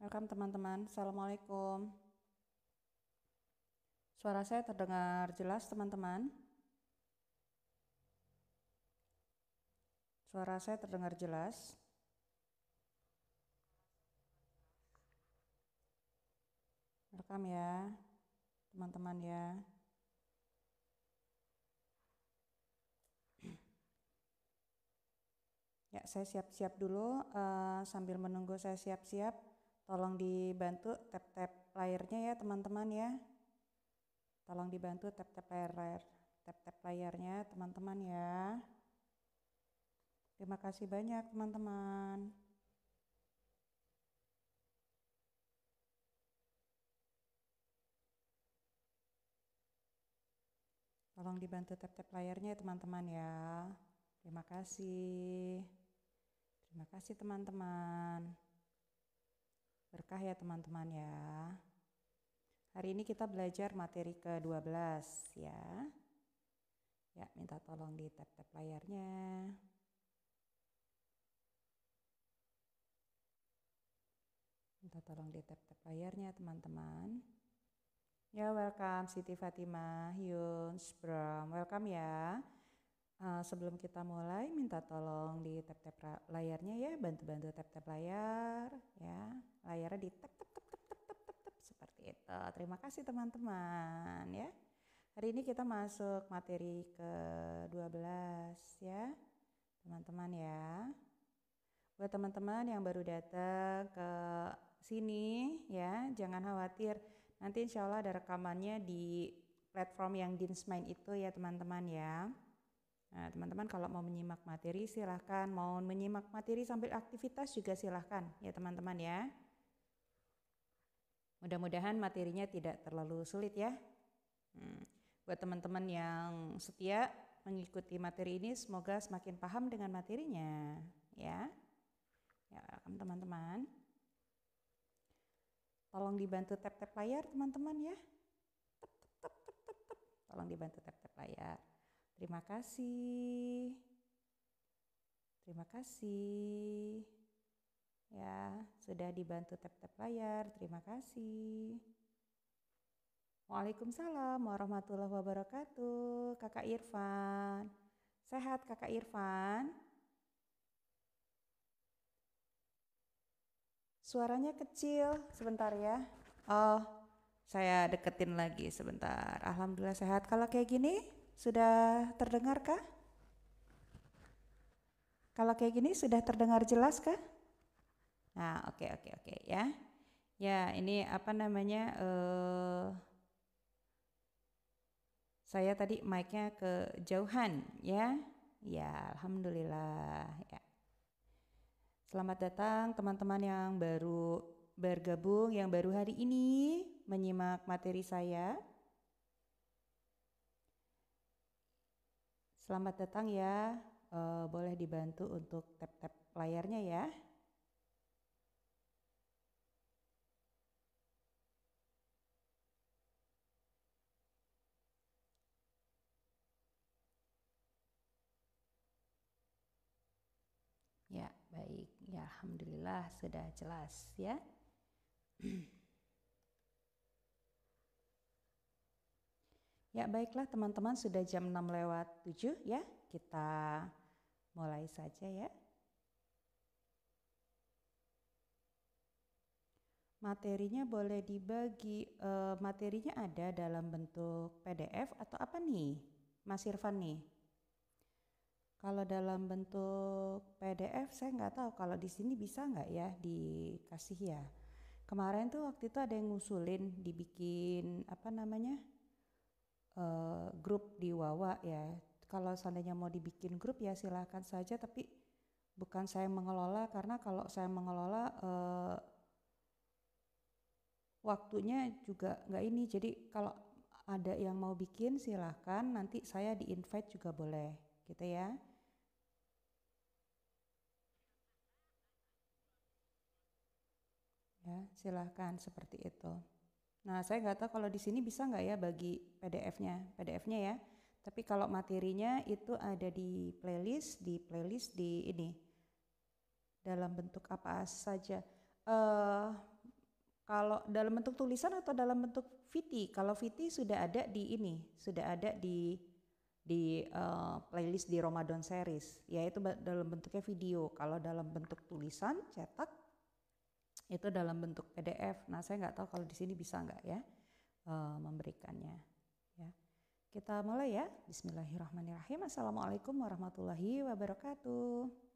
Welcome teman-teman. Assalamualaikum. Suara saya terdengar jelas teman-teman? Suara saya terdengar jelas? Welcome ya teman-teman ya. Ya, saya siap-siap dulu. Sambil menunggu saya siap-siap, tolong dibantu tap-tap layarnya ya teman-teman ya. Tolong dibantu tap-tap layarnya teman-teman ya. Terima kasih banyak teman-teman. Tolong dibantu tap-tap layarnya ya teman-teman ya. Terima kasih. Terima kasih teman-teman. Berkah ya teman-teman ya. Hari ini kita belajar materi ke-12 ya. Ya, minta tolong di tap-tap layarnya. Minta tolong di tap-tap layarnya teman-teman. Ya, welcome Siti Fatimah, Hyun, Bram, welcome ya. Sebelum kita mulai, minta tolong di tap-tap layarnya ya, bantu-bantu tap-tap layar ya. Layarnya di tap-tap seperti itu. Terima kasih teman-teman ya. Hari ini kita masuk materi ke-12 ya, teman-teman ya. Buat teman-teman yang baru datang ke sini ya, jangan khawatir. Nanti insya Allah ada rekamannya di platform yang Dinsmine itu ya teman-teman ya. Nah teman-teman kalau mau menyimak materi silahkan, mau menyimak materi sambil aktivitas juga silahkan ya teman-teman ya. Mudah-mudahan materinya tidak terlalu sulit ya. Buat teman-teman yang setia mengikuti materi ini, semoga semakin paham dengan materinya ya. Ya, welcome teman-teman. Tolong dibantu tap-tap layar teman-teman ya. Tolong dibantu tap-tap layar. Terima kasih. Terima kasih. Ya, sudah dibantu tap-tap layar. Terima kasih. Waalaikumsalam warahmatullahi wabarakatuh. Kakak Irfan. Sehat Kakak Irfan? Suaranya kecil, sebentar ya. Oh, saya deketin lagi sebentar. Alhamdulillah sehat. Kalau kayak gini, sudah terdengar kah? Kalau kayak gini, sudah terdengar jelas kah? Nah, oke ya. Ya, ini apa namanya, saya tadi mic-nya kejauhan ya. Ya, Alhamdulillah ya. Selamat datang teman-teman yang baru bergabung, yang baru hari ini menyimak materi saya. Selamat datang ya, boleh dibantu untuk tap-tap layarnya ya. Ya, baik. Ya, Alhamdulillah sudah jelas ya. Ya, baiklah teman-teman, sudah jam 6:07 ya. Kita mulai saja ya. Materinya boleh dibagi, materinya ada dalam bentuk PDF atau apa nih, Mas Irfan nih? Kalau dalam bentuk PDF saya nggak tahu, kalau di sini bisa nggak ya dikasih ya. Kemarin tuh waktu itu ada yang ngusulin dibikin apa namanya, grup di Wawa ya. Kalau seandainya mau dibikin grup ya silahkan saja, tapi bukan saya mengelola, karena kalau saya mengelola waktunya juga nggak ini. Jadi kalau ada yang mau bikin silahkan, nanti saya di invite juga boleh gitu ya. Ya, silahkan seperti itu. Nah, saya nggak tahu kalau di sini bisa nggak ya bagi PDF-nya ya. Tapi kalau materinya itu ada di playlist di ini dalam bentuk apa saja. Kalau dalam bentuk tulisan atau dalam bentuk VT? Kalau VT sudah ada di ini, sudah ada di playlist di Ramadan series, yaitu dalam bentuknya video. Kalau dalam bentuk tulisan cetak itu dalam bentuk PDF. Nah, saya nggak tahu kalau di sini bisa nggak ya memberikannya. Ya, kita mulai ya. Bismillahirrahmanirrahim. Assalamualaikum warahmatullahi wabarakatuh.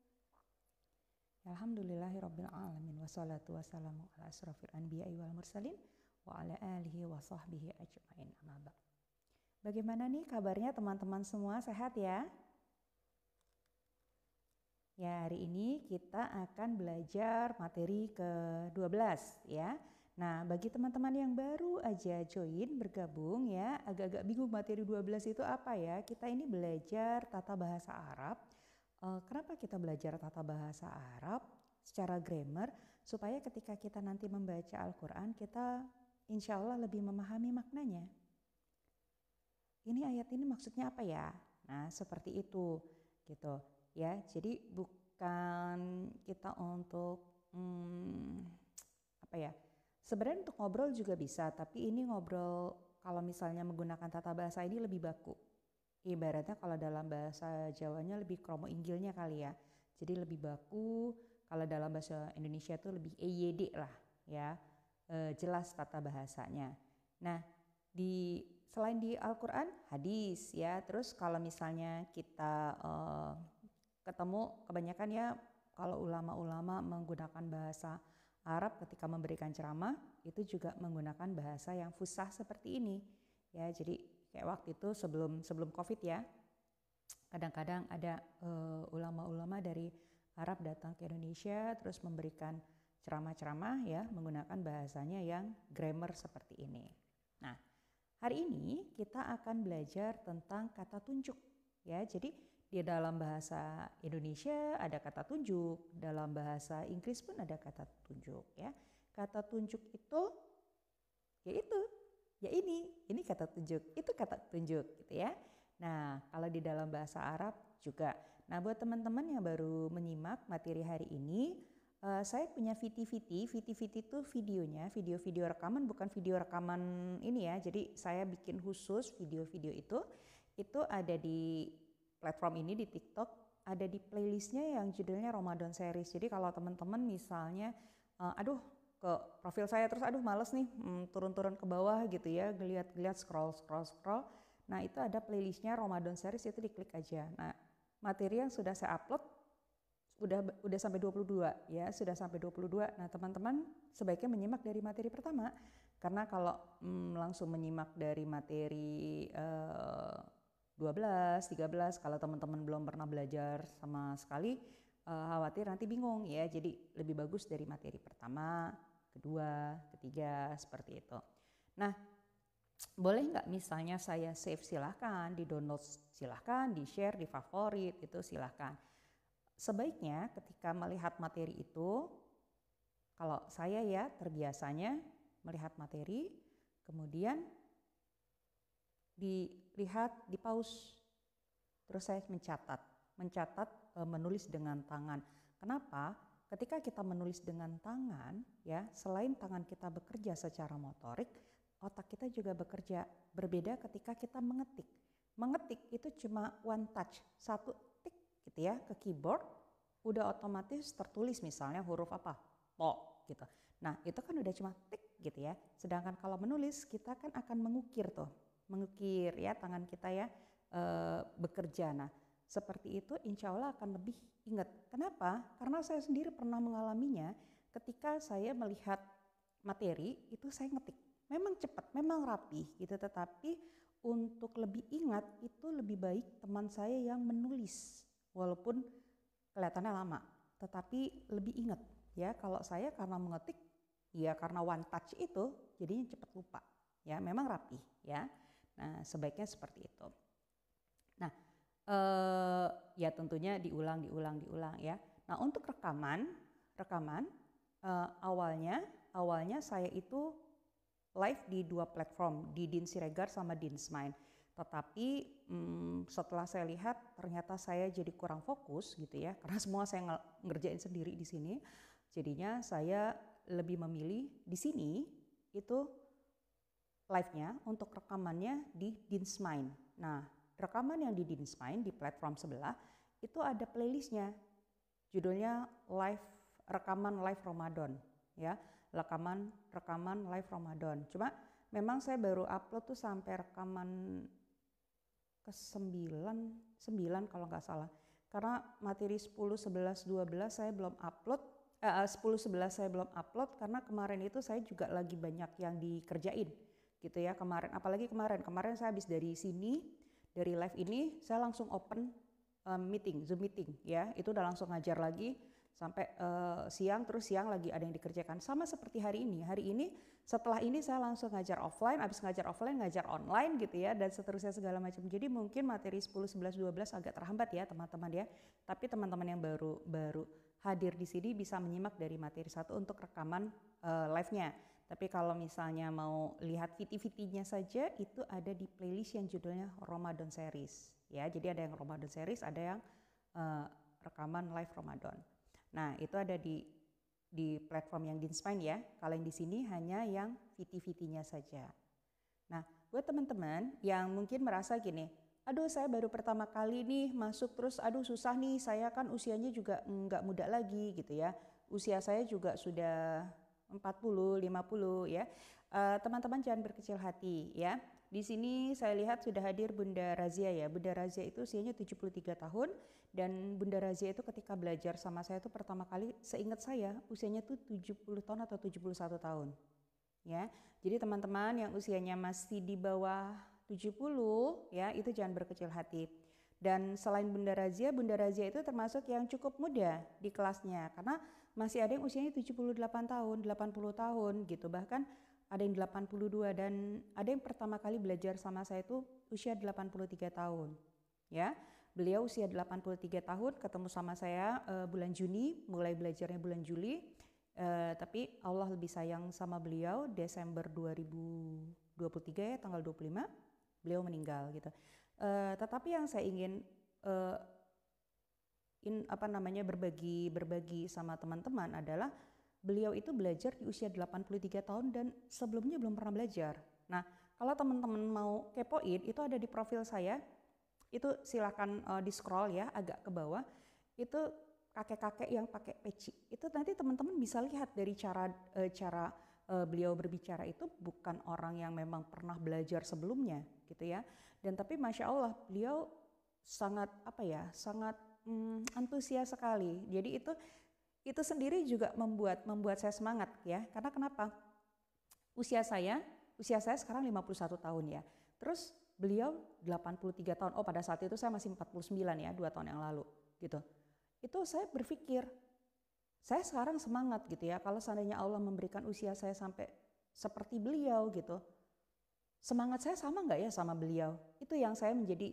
Alhamdulillahirabbil alamin wassalatu wassalamu ala asrofil anbiya'i wal mursalin wa ala alihi wa sahbihi ajmain. Amma ba'd. Bagaimana nih kabarnya teman-teman semua, sehat ya? Ya, hari ini kita akan belajar materi ke-12 ya. Nah, bagi teman-teman yang baru aja join bergabung ya, agak-agak bingung materi 12 itu apa ya? Kita ini belajar tata bahasa Arab. Kenapa kita belajar tata bahasa Arab secara grammar? Supaya ketika kita nanti membaca Al-Quran, kita insya Allah lebih memahami maknanya. Ini ayat ini maksudnya apa ya? Nah, seperti itu gitu ya. Jadi bukan kita untuk apa ya? Sebenarnya untuk ngobrol juga bisa, tapi ini ngobrol kalau misalnya menggunakan tata bahasa ini lebih baku. Ibaratnya kalau dalam bahasa Jawanya lebih kromo inggilnya kali ya. Jadi lebih baku, kalau dalam bahasa Indonesia itu lebih EYD lah ya. Jelas tata bahasanya. Nah, selain di Al-Quran, hadis ya. Terus kalau misalnya kita ketemu kebanyakan ya, kalau ulama-ulama menggunakan bahasa Arab ketika memberikan ceramah, itu juga menggunakan bahasa yang fusah seperti ini ya. Jadi kayak waktu itu sebelum COVID ya, kadang-kadang ada ulama-ulama dari Arab datang ke Indonesia terus memberikan ceramah-ceramah ya menggunakan bahasanya yang grammar seperti ini. Nah, hari ini kita akan belajar tentang kata tunjuk ya. Jadi di dalam bahasa Indonesia ada kata tunjuk, dalam bahasa Inggris pun ada kata tunjuk ya. Kata tunjuk itu yaitu ya ini kata tunjuk, itu kata tunjuk gitu ya. Nah, kalau di dalam bahasa Arab juga. Nah, buat teman-teman yang baru menyimak materi hari ini, saya punya VT itu videonya, video-video rekaman, bukan video rekaman ini ya. Jadi saya bikin khusus video-video itu ada di platform ini di TikTok, ada di playlistnya yang judulnya Ramadan series. Jadi kalau teman-teman misalnya, ke profil saya terus males nih turun-turun ke bawah gitu ya, ngeliat scroll. Nah, itu ada playlistnya Ramadan series, itu diklik aja. Nah, materi yang sudah saya upload udah sampai 22 ya, sudah sampai 22. Nah, teman-teman sebaiknya menyimak dari materi pertama, karena kalau langsung menyimak dari materi 12, 13, kalau teman-teman belum pernah belajar sama sekali, khawatir nanti bingung ya. Jadi lebih bagus dari materi pertama, kedua, ketiga, seperti itu. Nah, boleh nggak misalnya saya save, silahkan, di download silahkan, di share, di favorit, itu silahkan. Sebaiknya ketika melihat materi itu, kalau saya ya terbiasanya melihat materi, kemudian dilihat, di pause, terus saya mencatat, menulis dengan tangan. Kenapa? Ketika kita menulis dengan tangan, ya, selain tangan kita bekerja secara motorik, otak kita juga bekerja. Berbeda ketika kita mengetik. Mengetik itu cuma one touch, satu tik gitu ya ke keyboard, udah otomatis tertulis misalnya huruf apa? Po gitu. Nah, itu kan udah cuma tik gitu ya. Sedangkan kalau menulis kita kan akan mengukir ya tangan kita ya bekerja. Nah, seperti itu insya Allah akan lebih ingat. Kenapa? Karena saya sendiri pernah mengalaminya ketika saya melihat materi itu saya ngetik. Memang cepat, memang rapi gitu, tetapi untuk lebih ingat itu lebih baik teman saya yang menulis. Walaupun kelihatannya lama, tetapi lebih ingat ya. Kalau saya karena mengetik, ya karena one touch itu jadinya cepat lupa. Ya, memang rapi ya. Nah, sebaiknya seperti itu. Nah, ya tentunya diulang ya. Nah, untuk rekaman awalnya saya itu live di 2 platform, di Dean Siregar sama Deansmine. Tetapi setelah saya lihat ternyata saya jadi kurang fokus gitu ya, karena semua saya ngerjain sendiri di sini. Jadinya saya lebih memilih di sini itu live-nya untuk rekamannya di Dinsmine. Nah, rekaman yang di Dinsmine di platform sebelah itu ada playlistnya. Judulnya rekaman live Ramadan, ya. Rekaman live Ramadan. Cuma memang saya baru upload tuh sampai rekaman ke-9 kalau nggak salah. Karena materi 10, 11, 12 saya belum upload. 10, 11 saya belum upload karena kemarin itu saya juga lagi banyak yang dikerjain gitu ya kemarin. Apalagi kemarin saya habis dari sini, dari live ini saya langsung open Zoom meeting ya. Itu udah langsung ngajar lagi sampai siang, terus siang lagi ada yang dikerjakan. Sama seperti hari ini. Hari ini setelah ini saya langsung ngajar offline, habis ngajar offline ngajar online gitu ya, dan seterusnya segala macam. Jadi mungkin materi 10, 11, 12 agak terhambat ya teman-teman ya. Tapi teman-teman yang baru hadir di sini bisa menyimak dari materi 1 untuk rekaman live-nya. Tapi kalau misalnya mau lihat VT-VT-nya saja itu ada di playlist yang judulnya Ramadan Series ya. Jadi ada yang Ramadan Series, ada yang rekaman live Ramadan. Nah, itu ada di platform yang Dinsmine ya. Kalau yang di sini hanya yang VT-VT-nya saja. Nah, buat teman-teman yang mungkin merasa gini, aduh saya baru pertama kali nih masuk terus aduh susah nih, saya kan usianya juga nggak muda lagi gitu ya. Usia saya juga sudah 40, 50 ya. Teman-teman jangan berkecil hati ya. Di sini saya lihat sudah hadir Bunda Razia ya. Bunda Razia itu usianya 73 tahun dan Bunda Razia itu ketika belajar sama saya itu pertama kali seingat saya usianya tuh 70 tahun atau 71 tahun. Ya. Jadi teman-teman yang usianya masih di bawah 70 ya, itu jangan berkecil hati. Dan selain Bunda Razia itu termasuk yang cukup muda di kelasnya karena masih ada yang usianya 78 tahun, 80 tahun gitu. Bahkan ada yang 82 dan ada yang pertama kali belajar sama saya itu usia 83 tahun. Ya, beliau usia 83 tahun ketemu sama saya bulan Juni, mulai belajarnya bulan Juli. Tapi Allah lebih sayang sama beliau, Desember 2023 ya, tanggal 25 beliau meninggal gitu. Tetapi yang saya ingin berbagi sama teman-teman adalah beliau itu belajar di usia 83 tahun dan sebelumnya belum pernah belajar. Nah, kalau teman-teman mau kepoin, itu ada di profil saya. Itu silakan di scroll ya agak ke bawah. Itu kakek-kakek yang pakai peci. Itu nanti teman-teman bisa lihat dari cara beliau berbicara itu bukan orang yang memang pernah belajar sebelumnya gitu ya. Dan tapi Masya Allah beliau sangat sangat antusias sekali. Jadi itu sendiri juga membuat saya semangat ya. Karena kenapa? Usia saya sekarang 51 tahun ya. Terus beliau 83 tahun. Oh, pada saat itu saya masih 49 ya, 2 tahun yang lalu gitu. Itu saya berpikir, saya sekarang semangat gitu ya. Kalau seandainya Allah memberikan usia saya sampai seperti beliau gitu, semangat saya sama nggak ya sama beliau? Itu yang saya menjadi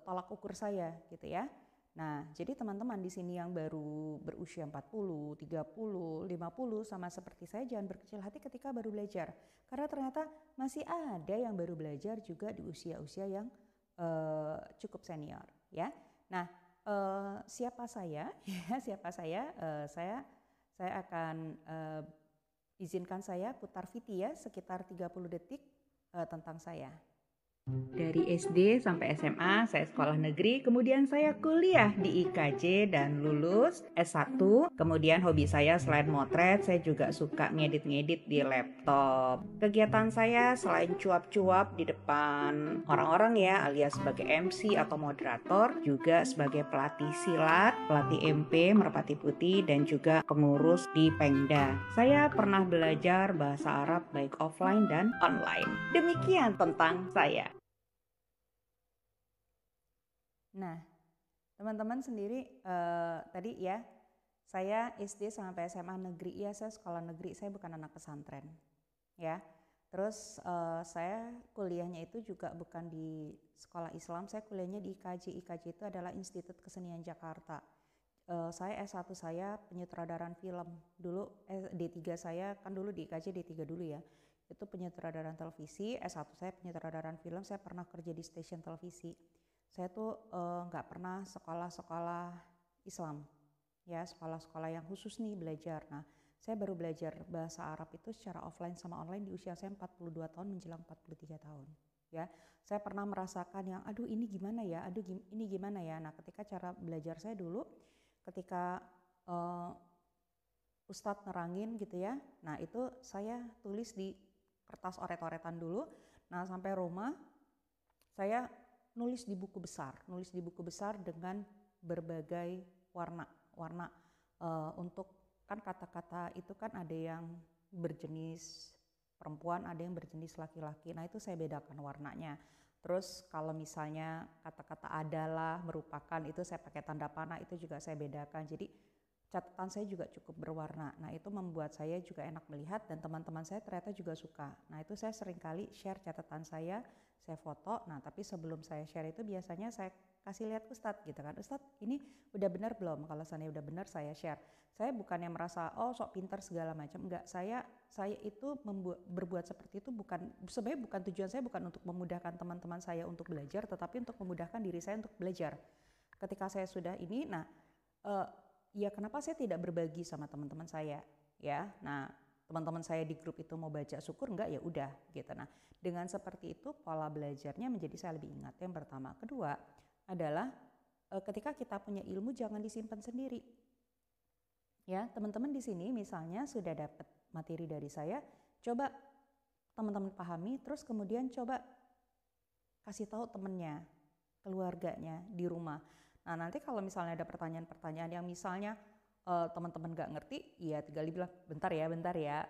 tolak ukur saya gitu ya. Nah, jadi teman-teman di sini yang baru berusia 40, 30, 50 sama seperti saya jangan berkecil hati ketika baru belajar. Karena ternyata masih ada yang baru belajar juga di usia-usia yang cukup senior ya. Nah, siapa saya? Saya akan izinkan saya putar VT ya sekitar 30 detik tentang saya. Dari SD sampai SMA saya sekolah negeri, kemudian saya kuliah di IKJ dan lulus S1. Kemudian hobi saya selain motret, saya juga suka ngedit-ngedit di laptop. Kegiatan saya selain cuap-cuap di depan orang-orang ya, alias sebagai MC atau moderator, juga sebagai pelatih silat, pelatih MP, Merpati Putih, dan juga pengurus di Pengda. Saya pernah belajar bahasa Arab baik offline dan online. Demikian tentang saya. Nah, teman-teman sendiri tadi ya, saya SD sampai SMA negeri ya, saya sekolah negeri, saya bukan anak pesantren ya. Terus saya kuliahnya itu juga bukan di sekolah Islam, saya kuliahnya di IKJ. IKJ itu adalah Institut Kesenian Jakarta. Saya S1 saya penyutradaran film. Dulu D3 saya kan dulu di IKJ D3 dulu ya. Itu penyutradaran televisi, S1 saya penyutradaran film, saya pernah kerja di stasiun televisi. Saya tuh nggak pernah sekolah-sekolah Islam, ya sekolah-sekolah yang khusus nih belajar. Nah, Saya baru belajar bahasa Arab itu secara offline sama online di usia saya 42 tahun menjelang 43 tahun. Ya, saya pernah merasakan yang aduh ini gimana ya, ini gimana ya. Nah, ketika cara belajar saya dulu, ketika Ustadz nerangin gitu ya, nah itu saya tulis di kertas oret-oretan dulu. Nah, sampai rumah saya nulis di buku besar dengan berbagai warna untuk kan kata-kata itu kan ada yang berjenis perempuan, ada yang berjenis laki-laki. Nah, itu saya bedakan warnanya. Terus kalau misalnya kata-kata adalah, merupakan, itu saya pakai tanda panah, itu juga saya bedakan. Jadi catatan saya juga cukup berwarna. Nah, itu membuat saya juga enak melihat dan teman-teman saya ternyata juga suka. Nah, itu saya seringkali share catatan saya foto. Nah, tapi sebelum saya share itu biasanya saya kasih lihat Ustadz gitu kan. Ustadz, ini udah benar belum? Kalau seandainya udah benar saya share. Saya bukannya merasa oh sok pintar segala macam. Enggak, saya itu berbuat seperti itu sebenarnya bukan tujuan saya bukan untuk memudahkan teman-teman saya untuk belajar, tetapi untuk memudahkan diri saya untuk belajar. Ketika saya sudah ini, nah ya kenapa saya tidak berbagi sama teman-teman saya ya. Nah, teman-teman saya di grup itu mau baca syukur enggak, ya udah gitu. Nah, dengan seperti itu pola belajarnya menjadi saya lebih ingat. Yang pertama. Kedua adalah ketika kita punya ilmu jangan disimpan sendiri. Ya, teman-teman di sini misalnya sudah dapat materi dari saya, coba teman-teman pahami, terus kemudian coba kasih tahu temennya, keluarganya di rumah. Nah, nanti kalau misalnya ada pertanyaan-pertanyaan yang misalnya teman-teman gak ngerti, ya tinggal dibilang bentar ya,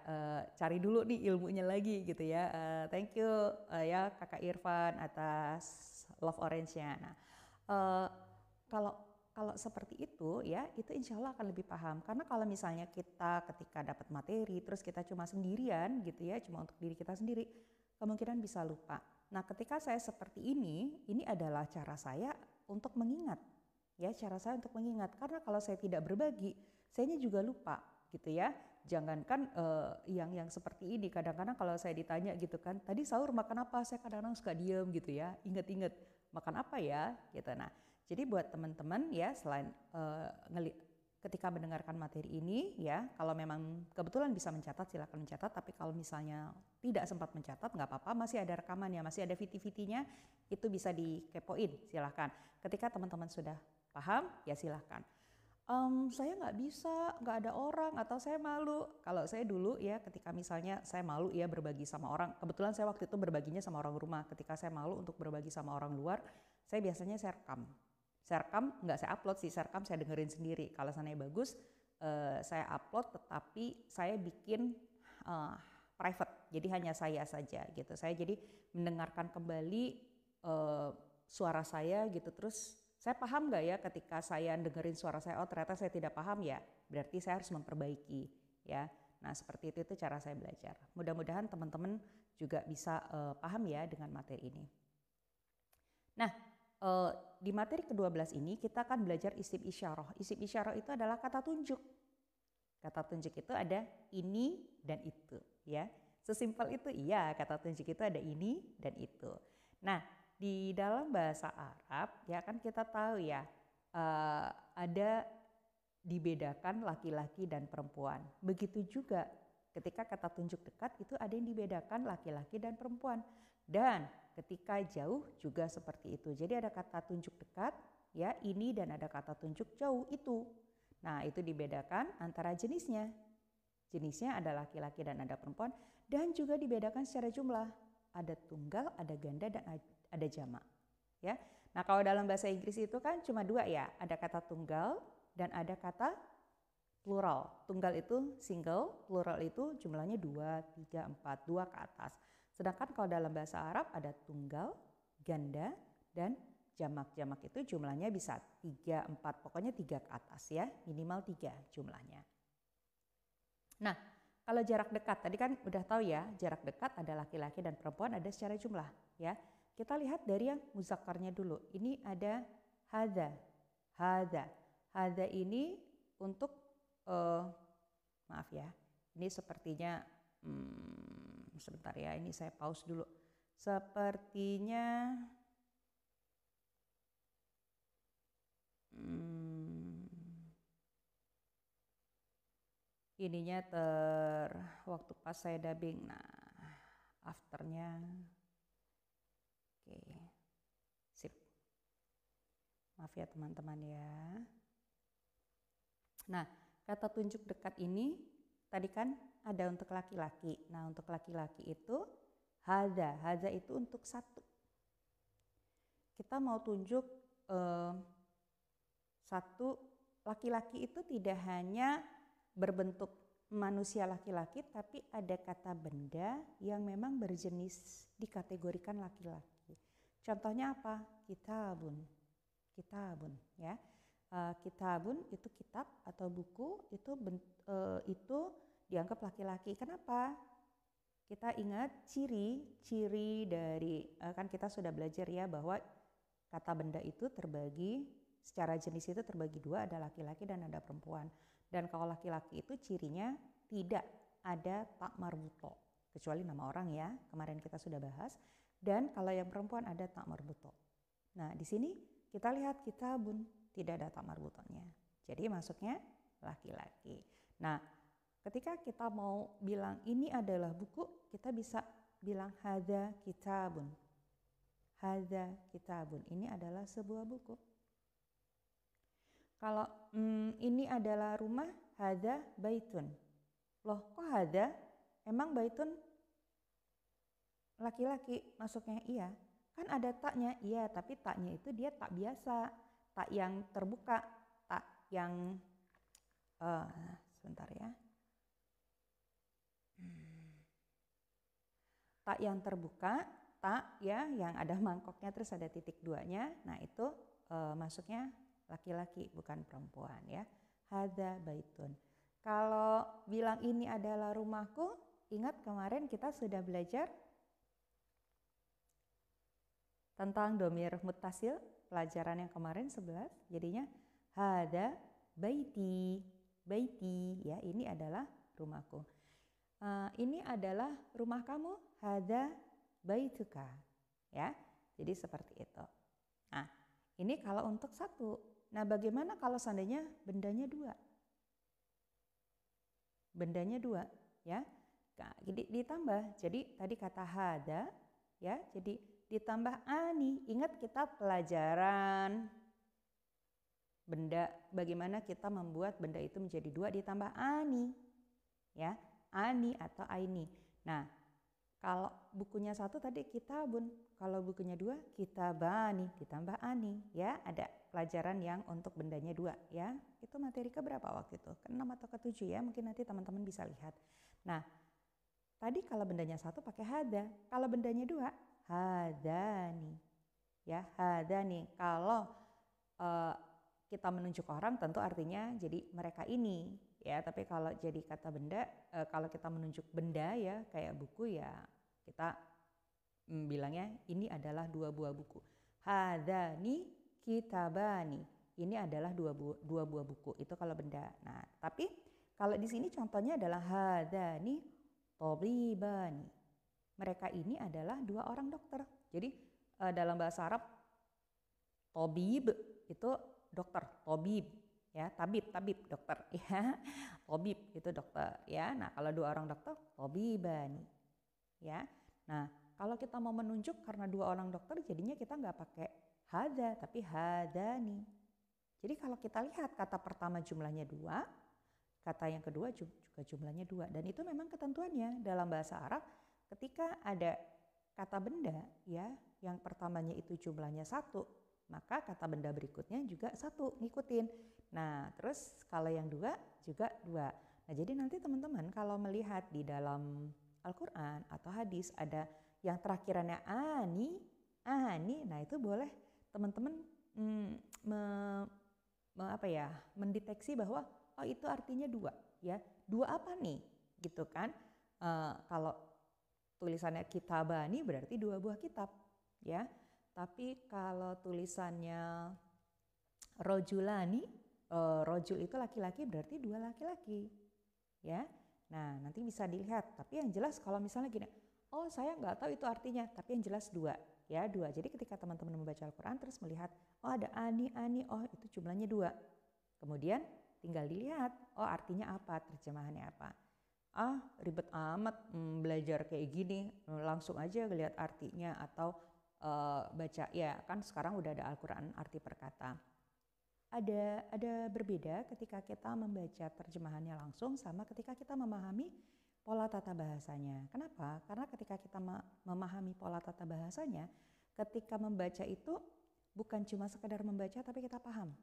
cari dulu nih ilmunya lagi gitu ya. Thank you ya Kakak Irfan atas love orange-nya. Nah, kalau seperti itu ya, itu insya Allah akan lebih paham. Karena kalau misalnya kita ketika dapat materi, terus kita cuma sendirian gitu ya, cuma untuk diri kita sendiri, kemungkinan bisa lupa. Nah, ketika saya seperti ini adalah cara saya untuk mengingat. Ya, cara saya untuk mengingat. Karena kalau saya tidak berbagi, sayanya juga lupa gitu ya. Jangankan yang seperti ini, kadang-kadang kalau saya ditanya gitu kan, tadi sahur makan apa? Saya kadang-kadang suka diem gitu ya, inget-inget makan apa ya gitu. Nah, jadi buat teman-teman ya, selain ketika mendengarkan materi ini ya, kalau memang kebetulan bisa mencatat silakan mencatat, tapi kalau misalnya tidak sempat mencatat nggak apa-apa, masih ada rekamannya, masih ada VT-VT-nya, itu bisa dikepoin silahkan. Ketika teman-teman sudah paham ya silahkan. Saya nggak bisa, nggak ada orang, atau saya malu. Kalau saya dulu ya ketika misalnya saya malu ya berbagi sama orang, kebetulan saya waktu itu berbaginya sama orang rumah. Ketika saya malu untuk berbagi sama orang luar, saya biasanya saya rekam. Saya rekam, nggak saya upload sih, saya rekam saya dengerin sendiri. Kalau seandainya bagus, saya upload, tetapi saya bikin private, jadi hanya saya saja gitu. Saya jadi mendengarkan kembali suara saya gitu, terus saya paham nggak ya ketika saya dengerin suara saya, oh ternyata saya tidak paham ya, berarti saya harus memperbaiki ya. Nah, seperti itu cara saya belajar. Mudah-mudahan teman-teman juga bisa paham ya dengan materi ini. Nah, di materi ke-12 ini kita akan belajar isim isyarah. Isim isyarah itu adalah kata tunjuk. Kata tunjuk itu ada ini dan itu ya. Sesimpel itu, iya, kata tunjuk itu ada ini dan itu. Nah, di dalam bahasa Arab ya kan kita tahu ya, ada dibedakan laki-laki dan perempuan. Begitu juga ketika kata tunjuk dekat itu ada yang dibedakan laki-laki dan perempuan. Dan ketika jauh juga seperti itu. Jadi ada kata tunjuk dekat ya ini, dan ada kata tunjuk jauh itu. Nah, itu dibedakan antara jenisnya. Jenisnya ada laki-laki dan ada perempuan, dan juga dibedakan secara jumlah. Ada tunggal, ada ganda, dan ada jamak. Ya. Nah, kalau dalam bahasa Inggris itu kan cuma dua ya, ada kata tunggal dan ada kata plural. Tunggal itu single, plural itu jumlahnya 2, 3, 4, 2 ke atas. Sedangkan kalau dalam bahasa Arab ada tunggal, ganda, dan jamak. Jamak itu jumlahnya bisa 3, 4, pokoknya 3 ke atas ya, minimal 3 jumlahnya. Nah, kalau jarak dekat, tadi kan udah tahu ya, jarak dekat ada laki-laki dan perempuan, ada secara jumlah ya. Kita lihat dari yang muzakkarnya dulu. Ini ada hadza. Hadza. Hadza ini untuk maaf ya. Ini sepertinya sebentar ya, ini saya pause dulu. Sepertinya ininya waktu pas saya dubbing. Nah, afternya. Oke. Sip. Maaf ya teman-teman ya. Nah, kata tunjuk dekat ini tadi kan ada untuk laki-laki. Nah, untuk laki-laki itu hadza. Hadza itu untuk satu. Kita mau tunjuk satu, laki-laki itu tidak hanya berbentuk manusia laki-laki, tapi ada kata benda yang memang berjenis dikategorikan laki-laki. Contohnya apa? Kitabun. Kitabun ya. Kitabun itu kitab atau buku, itu dianggap laki-laki. Kenapa? Kita ingat ciri dari kan kita sudah belajar ya bahwa kata benda itu terbagi secara jenis, itu terbagi dua, ada laki-laki dan ada perempuan. Dan kalau laki-laki itu cirinya tidak ada tak marbuto, kecuali nama orang ya, kemarin kita sudah bahas. Dan kalau yang perempuan ada tak marbuto. Nah di sini kita lihat kitabun tidak ada tak marbutonya, jadi masuknya laki-laki. Nah ketika kita mau bilang ini adalah buku, kita bisa bilang hadza kitabun. Hadza kitabun, ini adalah sebuah buku. Kalau ini adalah rumah, hadza baitun. Loh kok hadza? Emang baitun laki-laki masuknya? Iya. Kan ada taknya? Iya, tapi taknya itu dia tak biasa. Tak yang terbuka, tak yang sebentar ya. Tak yang terbuka, tak ya yang ada mangkoknya terus ada titik duanya. Nah itu masuknya laki-laki bukan perempuan ya. Hadza baitun. Kalau bilang ini adalah rumahku, ingat kemarin kita sudah belajar tentang dhamir muttasil, pelajaran yang kemarin 11. Jadinya hadza baiti. Baiti ya, ini adalah rumahku. Ini adalah rumah kamu, hadza baituka ya. Jadi seperti itu. Nah, ini kalau untuk satu. Nah, bagaimana kalau seandainya bendanya dua? Bendanya dua ya. Nah, ditambah. Jadi tadi kata hadza ya, jadi ditambah ani. Ingat kita pelajaran benda, bagaimana kita membuat benda itu menjadi dua ditambah ani ya. Ani atau aini. Nah, kalau bukunya satu tadi kitabun, kalau bukunya dua kitabani ditambah ani ya. Ada pelajaran yang untuk bendanya dua ya. Itu materi keberapa waktu itu? Ke-6 atau ke-7 ya, mungkin nanti teman-teman bisa lihat. Nah tadi kalau bendanya satu pakai hadza, kalau bendanya dua hadzani ya. Hadzani kalau kita menunjuk orang tentu artinya jadi mereka ini ya. Tapi kalau jadi kata benda, kalau kita menunjuk benda ya kayak buku ya, kita bilangnya ini adalah dua buah buku. Hadzani kitabani, ini adalah dua buah buku. Itu kalau benda. Nah, tapi kalau di sini contohnya adalah hadzani thabibani. Mereka ini adalah dua orang dokter. Jadi dalam bahasa Arab thabib itu dokter, thabib ya, tabib dokter ya. Thabib itu dokter ya. Nah, kalau dua orang dokter thabibani ya. Nah, kalau kita mau menunjuk karena dua orang dokter jadinya kita nggak pakai hadza tapi hadzani. Jadi kalau kita lihat kata pertama jumlahnya dua, kata yang kedua juga jumlahnya dua. Dan itu memang ketentuannya dalam bahasa Arab ketika ada kata benda ya, yang pertamanya itu jumlahnya satu, maka kata benda berikutnya juga satu ngikutin. Nah terus kalau yang dua juga dua. Nah jadi nanti teman-teman kalau melihat di dalam Al-Quran atau hadis ada yang terakhirannya ani, nah itu boleh teman-teman mendeteksi bahwa oh itu artinya dua ya. Dua apa nih gitu kan. Kalau tulisannya kitabani berarti dua buah kitab ya. Tapi kalau tulisannya rojulani, rojul itu laki-laki berarti dua laki-laki ya. Nah nanti bisa dilihat. Tapi yang jelas kalau misalnya gini, oh saya nggak tahu itu artinya, tapi yang jelas dua ya, dua. Jadi ketika teman-teman membaca Al-Quran terus melihat oh ada ani, oh itu jumlahnya dua. Kemudian tinggal dilihat, oh artinya apa, terjemahannya apa. Ribet amat belajar kayak gini, langsung aja lihat artinya atau baca. Ya kan sekarang udah ada Al-Quran arti per kata. Ada berbeda ketika kita membaca terjemahannya langsung sama ketika kita memahami pola tata bahasanya. Kenapa? Karena ketika kita memahami pola tata bahasanya, ketika membaca itu bukan cuma sekedar membaca tapi kita paham.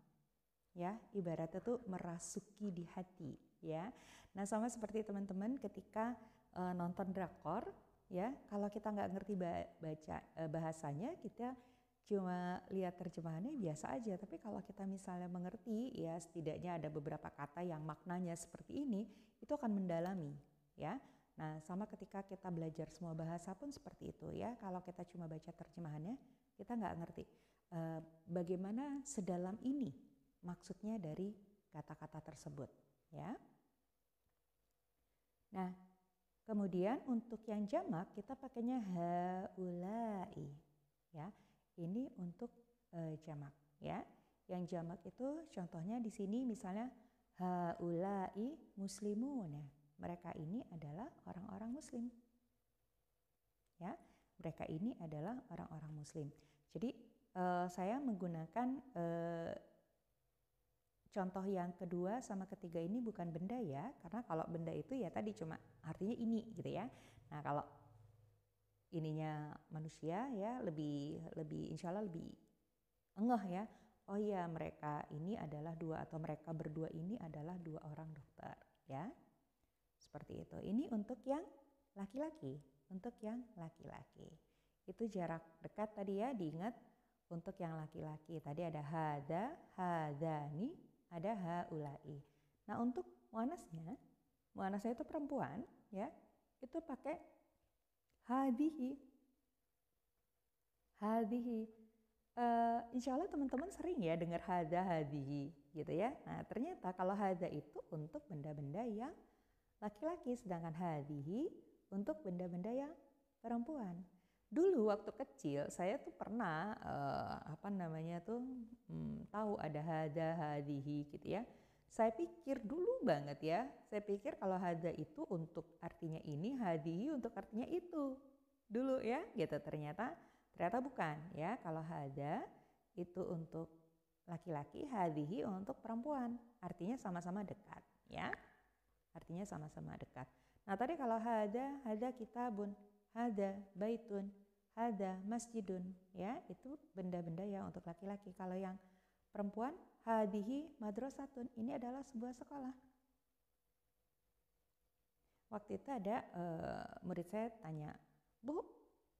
Ya, ibaratnya tuh merasuki di hati, ya. Nah, sama seperti teman-teman ketika nonton drakor, ya, kalau kita nggak ngerti baca bahasanya, kita cuma lihat terjemahannya biasa aja. Tapi kalau kita misalnya mengerti, ya setidaknya ada beberapa kata yang maknanya seperti ini, itu akan mendalami, ya. Nah, sama ketika kita belajar semua bahasa pun seperti itu, ya. Kalau kita cuma baca terjemahannya, kita nggak ngerti bagaimana sedalam ini maksudnya dari kata-kata tersebut, ya. Nah, kemudian untuk yang jamak kita pakainya haulai, ya. Ini untuk jamak, ya. Yang jamak itu contohnya di sini misalnya haulai muslimun. Mereka ini adalah orang-orang muslim. Ya, mereka ini adalah orang-orang muslim. Jadi saya menggunakan contoh yang kedua sama ketiga ini bukan benda ya, karena kalau benda itu ya tadi cuma artinya ini gitu ya. Nah, kalau ininya manusia ya lebih insya Allah lebih engeh ya. Oh iya, mereka ini adalah dua atau mereka berdua ini adalah dua orang dokter, ya. Seperti itu. Ini untuk yang laki-laki, untuk yang laki-laki. Itu jarak dekat tadi ya, diingat untuk yang laki-laki. Tadi ada hada, hadani, ada haulai. Nah, untuk muannasnya itu perempuan, ya. Itu pakai hadihi. Hadihi. Insya Allah teman-teman sering ya dengar hada, hadihi gitu ya. Nah, ternyata kalau hada itu untuk benda-benda yang laki-laki, sedangkan hadihi untuk benda-benda yang perempuan. Dulu waktu kecil saya tuh pernah tahu ada hada, hadihi gitu ya. Saya pikir dulu banget ya, saya pikir kalau hada itu untuk artinya ini, hadihi untuk artinya itu. Dulu ya, gitu. Ternyata bukan ya. Kalau hada itu untuk laki-laki, hadihi untuk perempuan. Artinya sama-sama dekat ya. Artinya sama-sama dekat. Nah, tadi kalau hada kitabun, hada baitun, hada masjidun, ya, itu benda-benda yang untuk laki-laki. Kalau yang perempuan, hadihi madrasatun, ini adalah sebuah sekolah. Waktu itu ada murid saya tanya, "Bu,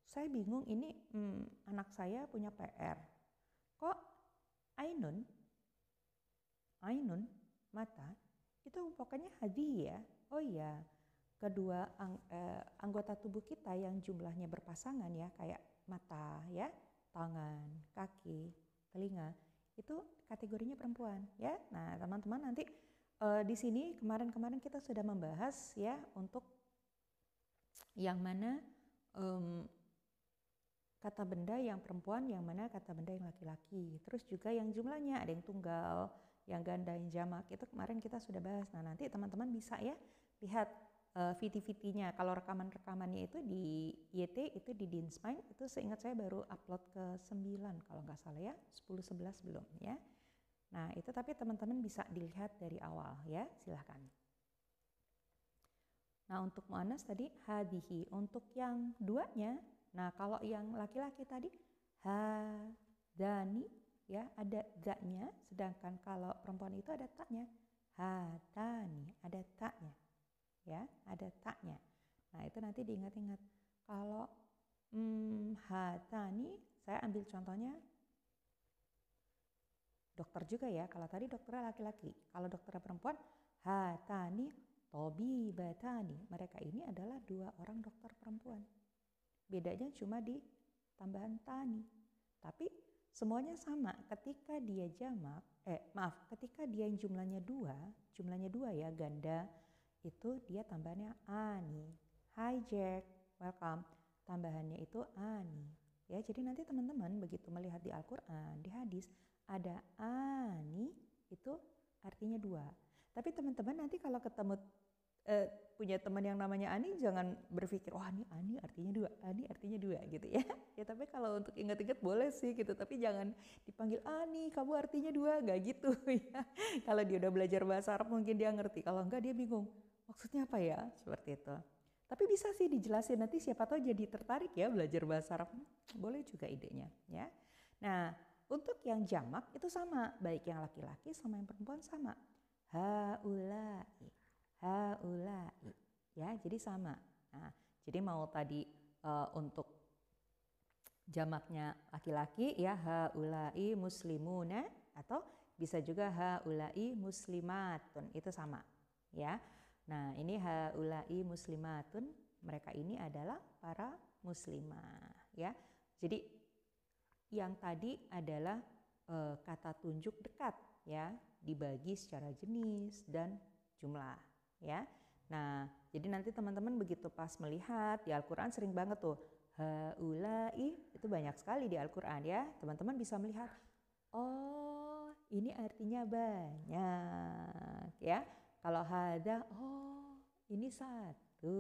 saya bingung ini anak saya punya PR. Kok ainun mata itu pokoknya hadihi ya?" Oh iya, kedua anggota tubuh kita yang jumlahnya berpasangan ya, kayak mata ya, tangan, kaki, telinga, itu kategorinya perempuan ya. Nah, teman-teman nanti di sini kemarin kita sudah membahas ya untuk yang mana kata benda yang perempuan, yang mana kata benda yang laki-laki. Terus juga yang jumlahnya ada yang tunggal, yang ganda, yang jamak, itu kemarin kita sudah bahas. Nah, nanti teman-teman bisa ya lihat VT-VT-nya. Kalau rekaman-rekamannya itu di YT, itu di Dinsmine, itu seingat saya baru upload ke 9 kalau nggak salah ya, 10-11 belum ya. Nah, itu tapi teman-teman bisa dilihat dari awal ya, silahkan. Nah, untuk muannas tadi hadihi. Untuk yang duanya, nah kalau yang laki-laki tadi hadani ya, ada da-nya, sedangkan kalau perempuan itu ada ta-nya. Hatani, ada ta-nya. Ya, ada ta-nya. Nah, itu nanti diingat-ingat. Kalau hatani, saya ambil contohnya dokter juga ya. Kalau tadi dokternya laki-laki, kalau dokternya perempuan, hatani tobibatani. Mereka ini adalah dua orang dokter perempuan. Bedanya cuma di tambahan tani. Tapi semuanya sama. Ketika dia jamak, ketika dia yang jumlahnya dua ya, ganda, itu dia tambahannya ani. Hi Jack, welcome. Tambahannya itu ani. Ya, jadi nanti teman-teman begitu melihat di Al-Quran, di hadis, ada ani, itu artinya dua. Tapi teman-teman nanti kalau ketemu punya teman yang namanya Ani, jangan berpikir, wah ini Ani artinya dua, Ani artinya dua gitu ya. Ya tapi kalau untuk ingat-ingat boleh sih gitu, tapi jangan dipanggil Ani, kamu artinya dua, nggak gitu ya. Kalau dia udah belajar bahasa Arab mungkin dia ngerti, kalau enggak dia bingung, maksudnya apa ya, seperti itu. Tapi bisa sih dijelasin, nanti siapa tahu jadi tertarik ya belajar bahasa Arab, boleh juga idenya ya. Nah untuk yang jamak itu sama, baik yang laki-laki sama yang perempuan sama. Haulai, haulai, ya jadi sama. Nah, jadi mau tadi untuk jamaknya laki-laki ya haulai muslimuna, atau bisa juga haulai muslimatun, itu sama ya. Nah ini haulai muslimatun, mereka ini adalah para muslimah ya. Jadi yang tadi adalah kata tunjuk dekat ya, dibagi secara jenis dan jumlah ya. Nah jadi nanti teman-teman begitu pas melihat di Al-Quran sering banget tuh haulai, itu banyak sekali di Al-Quran ya, teman-teman bisa melihat, oh ini artinya banyak ya. Kalau hada, oh ini satu,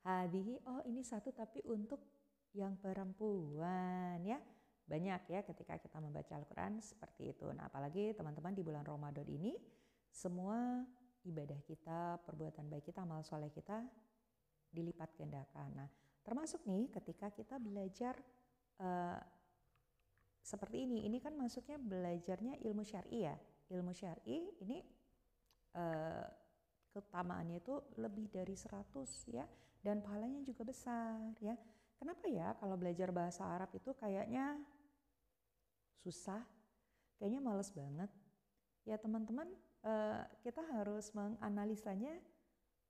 hadihi, oh ini satu tapi untuk yang perempuan ya. Banyak ya ketika kita membaca Al-Quran seperti itu. Nah apalagi teman-teman di bulan Ramadan ini, semua ibadah kita, perbuatan baik kita, amal soleh kita dilipat gandakan. Nah termasuk nih ketika kita belajar seperti ini kan masuknya belajarnya ilmu syar'i ya. Ilmu syar'i ini keutamaannya itu lebih dari 100 ya, dan pahalanya juga besar ya. Kenapa ya kalau belajar bahasa Arab itu kayaknya susah, kayaknya males banget ya teman-teman. Kita harus menganalisanya,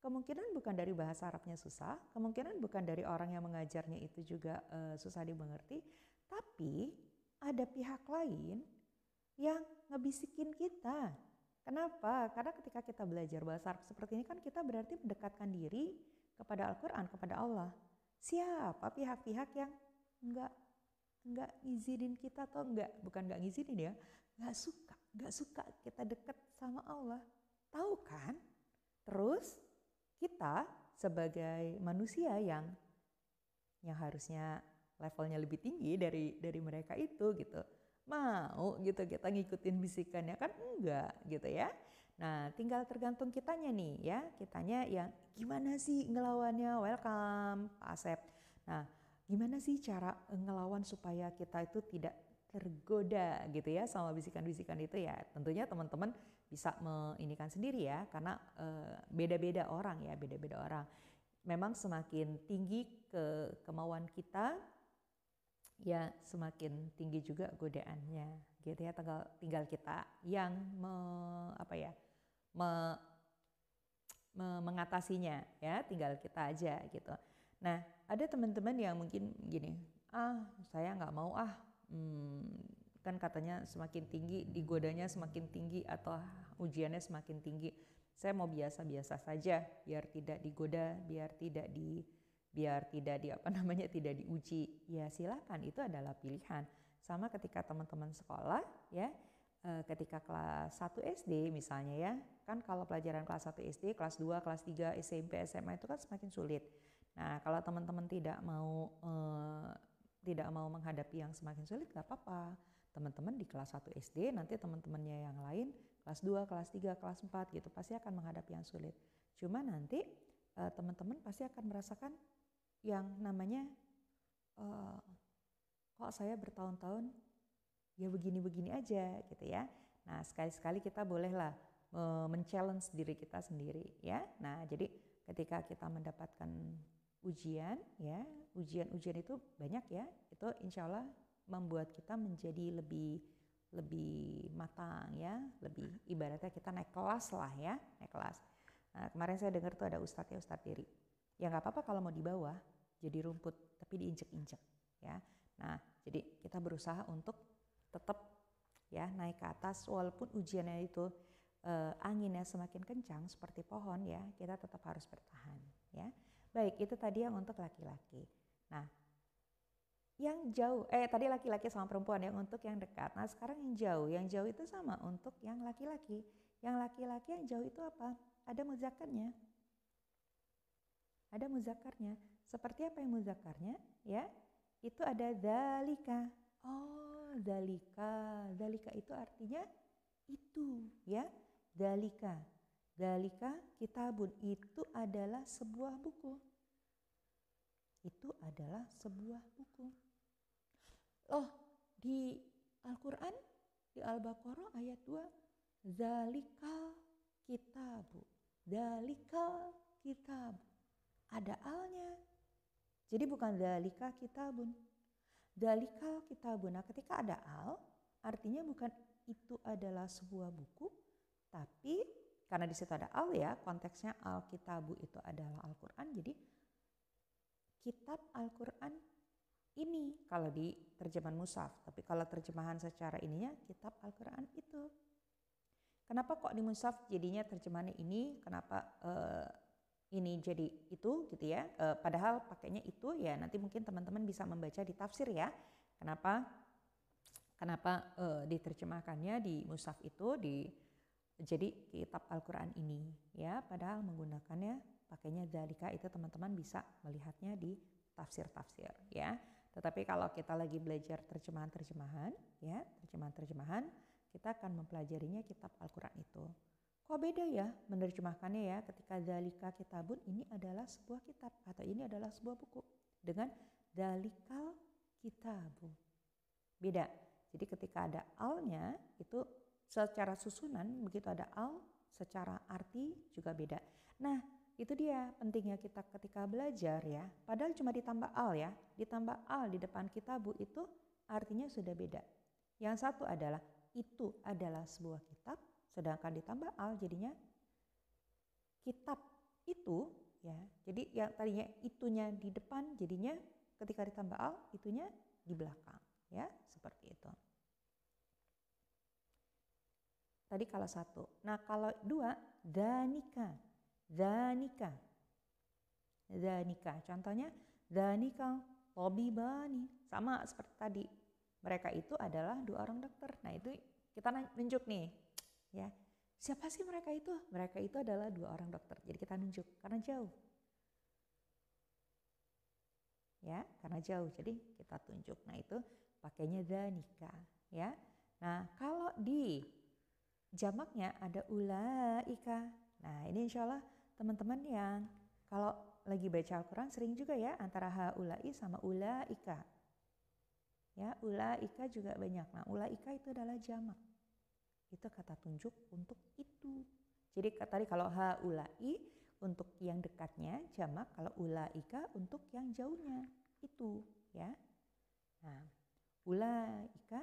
kemungkinan bukan dari bahasa Arabnya susah, kemungkinan bukan dari orang yang mengajarnya itu juga susah dimengerti, tapi ada pihak lain yang ngebisikin kita. Kenapa? Karena ketika kita belajar bahasa Arab seperti ini kan kita berarti mendekatkan diri kepada Al-Quran, kepada Allah. Siapa pihak-pihak yang nggak ngizinin kita, atau bukan nggak ngizinin ya, nggak suka kita dekat sama Allah, tahu kan? Terus kita sebagai manusia yang harusnya levelnya lebih tinggi dari mereka itu gitu, mau gitu kita ngikutin bisikannya kan? Enggak gitu ya. Nah tinggal tergantung kitanya nih ya, kitanya yang gimana sih ngelawannya. Welcome Pak Asep. Nah gimana sih cara ngelawan supaya kita itu tidak tergoda gitu ya sama bisikan-bisikan itu ya. Tentunya teman-teman bisa menginikan sendiri ya, karena beda-beda orang ya, beda-beda orang. Memang semakin tinggi kemauan kita ya, semakin tinggi juga godaannya gitu ya. Tinggal kita yang mengatasinya ya, tinggal kita aja gitu. Nah ada teman-teman yang mungkin gini, saya nggak mau kan katanya semakin tinggi digodanya semakin tinggi, atau ujiannya semakin tinggi, saya mau biasa-biasa saja biar tidak digoda, biar tidak tidak diuji. Ya silakan, itu adalah pilihan. Sama ketika teman-teman sekolah ya, ketika kelas 1 SD misalnya ya, kan kalau pelajaran kelas 1 SD, kelas 2, kelas 3, SMP, SMA itu kan semakin sulit. Nah kalau teman-teman tidak mau menghadapi yang semakin sulit, gak apa-apa. Teman-teman di kelas 1 SD, nanti teman-temannya yang lain kelas 2, kelas 3, kelas 4 gitu, pasti akan menghadapi yang sulit. Cuma nanti teman-teman pasti akan merasakan yang namanya kok saya bertahun-tahun ya begini-begini aja gitu ya. Nah sekali-sekali kita bolehlah men-challenge diri kita sendiri ya. Nah jadi ketika kita mendapatkan ujian ya, ujian itu banyak ya, itu insya Allah membuat kita menjadi lebih matang ya, lebih ibaratnya kita naik kelas lah ya, naik kelas. Nah kemarin saya dengar tuh ada Ustadz Diri, ya nggak apa-apa kalau mau di bawah jadi rumput tapi diinjek-injek ya. Nah jadi kita berusaha untuk tetap ya naik ke atas, walaupun ujiannya itu anginnya semakin kencang seperti pohon ya, kita tetap harus bertahan ya. Baik, itu tadi yang untuk laki-laki. Nah yang jauh, tadi laki-laki sama perempuan yang untuk yang dekat. Nah sekarang yang jauh itu sama untuk yang laki-laki. Yang laki-laki yang jauh itu apa? Ada muzakarnya. Ada muzakarnya. Seperti apa yang muzakarnya? Ya, itu ada dzalika. Oh, dzalika. Dzalika itu artinya itu, ya. Dzalika. Dzalika kitabun, itu adalah sebuah buku. Itu adalah sebuah buku. Oh, di Al-Qur'an di Al-Baqarah ayat 2, zalikal kitabu. Zalikal kitabu. Ada alnya. Jadi bukan zalika kitabun. Zalikal kitabun. Nah, ketika ada al, artinya bukan itu adalah sebuah buku, tapi karena di situ ada al ya, konteksnya al-kitabu itu adalah Al-Qur'an. Jadi kitab Al-Qur'an ini kalau di terjemahan mushaf, tapi kalau terjemahan secara ininya kitab Al-Qur'an itu. Kenapa kok di mushaf jadinya terjemahannya ini? Kenapa ini jadi itu gitu ya? Padahal pakainya itu ya, nanti mungkin teman-teman bisa membaca di tafsir ya. Kenapa diterjemahkannya di mushaf itu jadi kitab Al-Qur'an ini ya? Padahal menggunakannya pakainya dzalika, itu teman-teman bisa melihatnya di tafsir-tafsir ya. Tetapi kalau kita lagi belajar terjemahan-terjemahan ya, terjemahan-terjemahan, kita akan mempelajarinya kitab Al-Qur'an itu. Kok beda ya menerjemahkannya ya, ketika dzalika kitabun ini adalah sebuah kitab atau ini adalah sebuah buku, dengan dzalikal kitabu. Beda. Jadi ketika ada alnya itu secara susunan, begitu ada al secara arti juga beda. Nah, itu dia pentingnya kita ketika belajar ya. Padahal cuma ditambah al ya, ditambah al di depan kitabu itu artinya sudah beda. Yang satu adalah itu adalah sebuah kitab, sedangkan ditambah al jadinya kitab itu ya. Jadi yang tadinya itunya di depan jadinya ketika ditambah al itunya di belakang ya, seperti itu. Tadi kalau satu. Nah, kalau dua, dzanika. Dzanika. Dzanika. Contohnya dzanika tabibani. Sama seperti tadi. Mereka itu adalah dua orang dokter. Nah, itu kita nunjuk nih, ya. Siapa sih mereka itu? Mereka itu adalah dua orang dokter. Jadi kita nunjuk karena jauh. Ya, karena jauh. Jadi kita tunjuk. Nah, itu pakainya dzanika, ya. Nah, kalau di jamaknya ada ulaika. Nah, ini insya Allah teman-teman yang kalau lagi baca Al-Quran sering juga ya antara haulai sama ulaika. Ya, ulaika juga banyak. Nah, ulaika itu adalah jamak. Itu kata tunjuk untuk itu. Jadi tadi kalau haulai untuk yang dekatnya jamak, kalau ulaika untuk yang jauhnya itu, ya. Nah, ulaika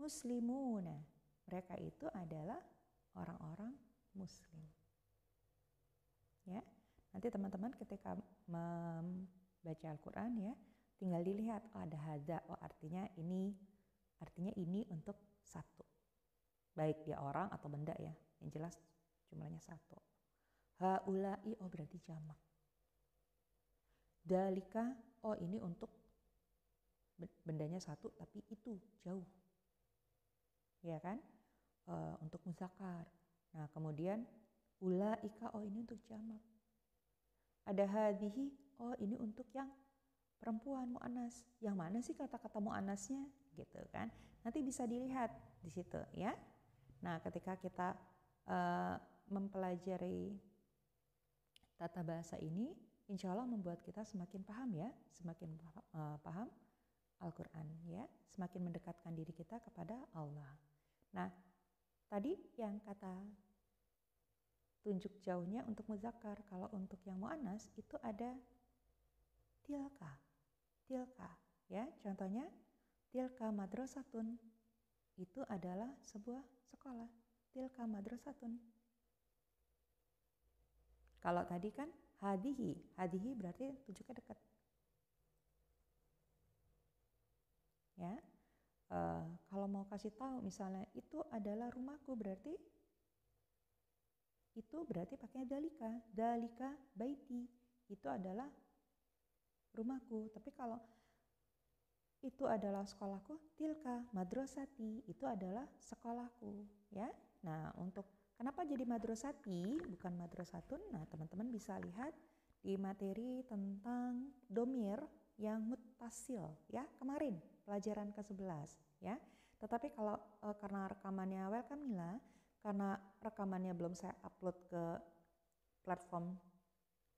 muslimuna. Mereka itu adalah orang-orang muslim. Ya. Nanti teman-teman ketika membaca Al-Qur'an ya, tinggal dilihat oh ada hadza, oh artinya ini untuk satu. Baik dia orang atau benda ya. Yang jelas jumlahnya satu. Haulai oh berarti jamak. Dalika oh ini untuk bendanya satu tapi itu jauh. Ya kan? Untuk muzakkar. Nah, kemudian ulaika oh ini untuk jamak. Ada hadhihi oh ini untuk yang perempuan muannas. Yang mana sih kata-kata muannasnya gitu kan? Nanti bisa dilihat di situ ya. Nah, ketika kita mempelajari tata bahasa ini, insya Allah membuat kita semakin paham ya, semakin paham Al-Quran ya, semakin mendekatkan diri kita kepada Allah. Nah, tadi yang kata tunjuk jauhnya untuk muzakkar, kalau untuk yang muannas itu ada tilka ya. Contohnya tilka madrasatun, itu adalah sebuah sekolah. Tilka madrasatun. Kalau tadi kan hadihi berarti tunjuknya dekat. Ya. Kalau mau kasih tahu misalnya itu adalah rumahku, berarti pakainya dalika baiti, itu adalah rumahku. Tapi kalau itu adalah sekolahku, tilka madrasati, itu adalah sekolahku ya. Nah, untuk Kenapa jadi madrasati bukan madrasatun? Nah, teman-teman bisa lihat di materi tentang domir yang muttasil ya, kemarin pelajaran ke-11 ya. Tetapi kalau karena rekamannya Welcome Mila, karena rekamannya belum saya upload ke platform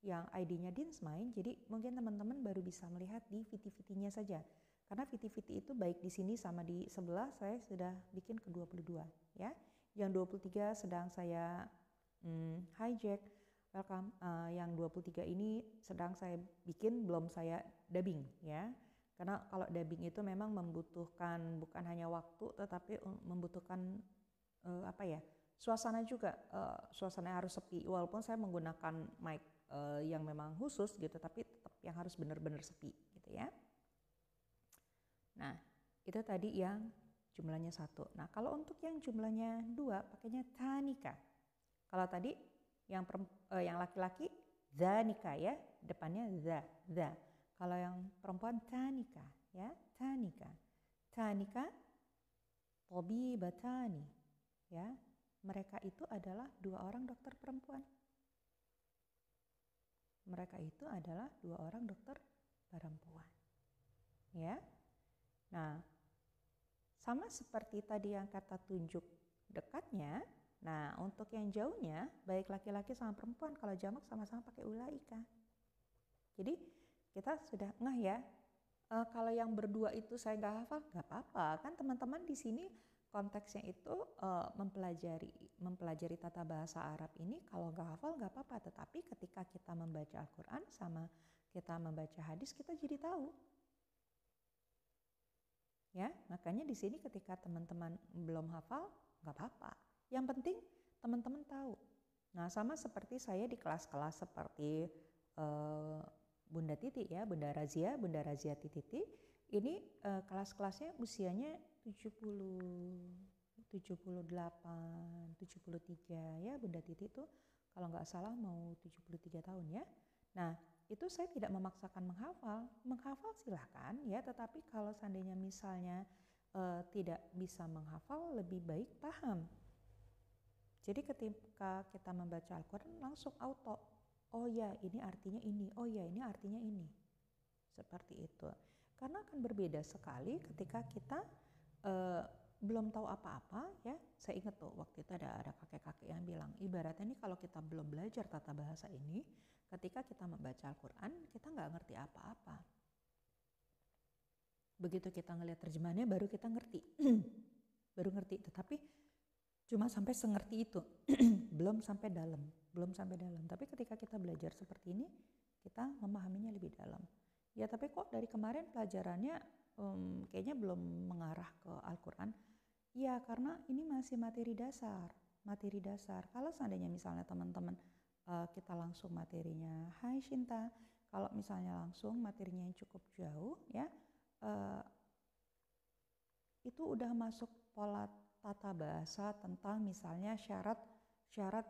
yang ID-nya Dinsmine, jadi mungkin teman-teman baru bisa melihat di VT-VT-nya saja. Karena VT-VT itu baik di sini sama di sebelah saya sudah bikin ke 22 ya. Yang 23 sedang saya hijack. Welcome, yang 23 ini sedang saya bikin, belum saya dubbing ya. Karena kalau dubbing itu memang membutuhkan bukan hanya waktu tetapi membutuhkan suasana juga, suasana harus sepi walaupun saya menggunakan mic yang memang khusus gitu, tapi tetap yang harus benar-benar sepi gitu ya. Nah, itu tadi yang jumlahnya 1. Nah, kalau untuk yang jumlahnya 2 pakainya tanika. Kalau tadi yang laki-laki zanika ya, depannya za. Kalau yang perempuan tanika ya, tanika. Tanika tabibatani ya. Mereka itu adalah 2 orang dokter perempuan. Mereka itu adalah 2 orang dokter perempuan. Ya. Nah, sama seperti tadi yang kata tunjuk dekatnya. Nah, untuk yang jauhnya baik laki-laki sama perempuan kalau jamak sama-sama pakai ulaika. Jadi kita sudah ngeh ya. Kalau yang berdua itu saya nggak hafal, nggak apa-apa kan teman-teman di sini konteksnya itu mempelajari tata bahasa Arab ini kalau nggak hafal nggak apa-apa, tetapi ketika kita membaca Al-Quran sama kita membaca hadis kita jadi tahu. Ya, makanya di sini ketika teman-teman belum hafal nggak apa-apa. Yang penting teman-teman tahu. Nah, sama seperti saya di kelas-kelas seperti Bunda Titi ya, Bunda Razia Titi. Ini kelas-kelasnya usianya 78, 73 ya, Bunda Titi itu kalau nggak salah mau 73 tahun ya. Nah, itu saya tidak memaksakan menghafal silahkan ya, tetapi kalau seandainya misalnya tidak bisa menghafal lebih baik paham. Jadi ketika kita membaca Al-Quran langsung auto, oh ya ini artinya ini, oh ya ini artinya ini, seperti itu. Karena akan berbeda sekali ketika kita belum tahu apa-apa ya. Saya ingat tuh waktu itu ada kakek-kakek yang bilang, ibaratnya ini kalau kita belum belajar tata bahasa ini, ketika kita membaca Al-Quran kita nggak ngerti apa-apa. Begitu kita ngelihat terjemahannya baru kita ngerti, baru ngerti. Tetapi cuma sampai sengerti itu, belum sampai dalam. Tapi ketika kita belajar seperti ini, kita memahaminya lebih dalam. Ya tapi kok dari kemarin pelajarannya kayaknya belum mengarah ke Al-Quran. Ya karena ini masih materi dasar. Kalau seandainya misalnya teman-teman kita langsung materinya, Hai Shinta, kalau misalnya langsung materinya yang cukup jauh ya, itu udah masuk pola tata bahasa tentang misalnya syarat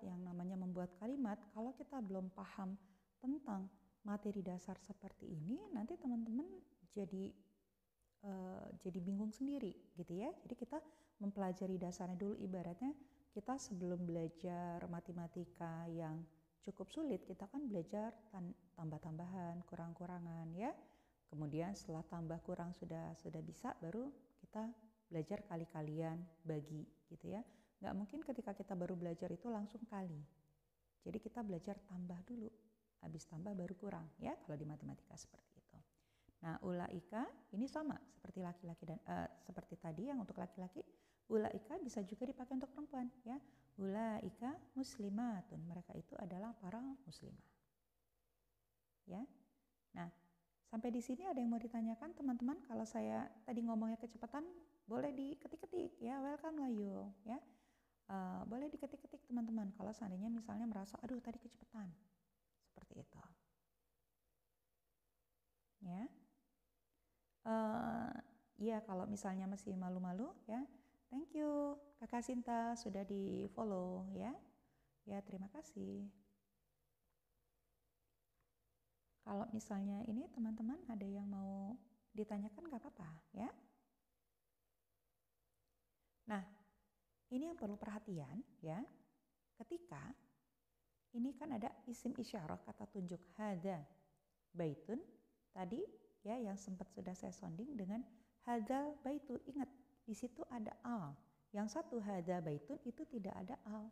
yang namanya membuat kalimat. Kalau kita belum paham tentang materi dasar seperti ini, nanti teman-teman jadi bingung sendiri gitu ya. Jadi kita mempelajari dasarnya dulu, ibaratnya kita sebelum belajar matematika yang cukup sulit, kita kan belajar tambah-tambahan, kurang-kurangan ya. Kemudian setelah tambah kurang sudah bisa, baru kita belajar kali-kalian, bagi gitu ya. Nggak mungkin ketika kita baru belajar itu langsung kali. Jadi kita belajar tambah dulu, habis tambah baru kurang ya kalau di matematika seperti itu. Nah, ulaika ini sama seperti laki-laki dan seperti tadi yang untuk laki-laki, ulaika bisa juga dipakai untuk perempuan ya. Ulaika muslimatun, mereka itu adalah para muslimah. Ya. Nah, sampai di sini ada yang mau ditanyakan teman-teman? Kalau saya tadi ngomongnya kecepatan, boleh diketik-ketik ya, welcome lah you ya. Boleh diketik-ketik teman-teman kalau seandainya misalnya merasa aduh tadi kecepatan, seperti itu ya. Ya kalau misalnya masih malu-malu ya, thank you Kakak Sinta sudah di follow ya. Ya terima kasih. Kalau misalnya ini teman-teman ada yang mau ditanyakan gak apa-apa ya. Nah, ini yang perlu perhatian ya. ketika ini kan ada isim isyarah, kata tunjuk hada baitun tadi ya, yang sempat sudah saya sounding dengan hadzal baitu. Ingat, di situ ada al. Yang satu hada baitun itu tidak ada al.